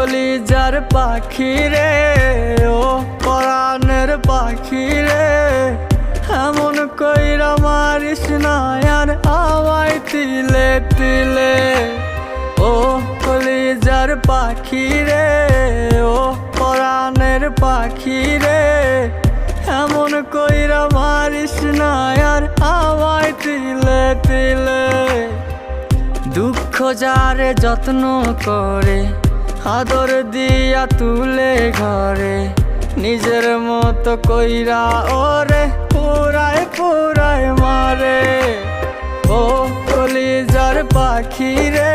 কলিজার পাখি রে, ও পরাণের পাখি রে, এমন কইরা মারিস না আর আমায় তিলে তিলে। ও কলিজার পাখি রে, ও পরাণের পাখি রে, এমন কইরা মারিস না আর আমায় তিলে তিলে। দুঃখ যারে যত্ন করে, আদর দিয়া তুলে ঘরে, নিজের মতো কইরা ওরে পুরায় পুরায় মারে। ও কলিজার পাখি রে,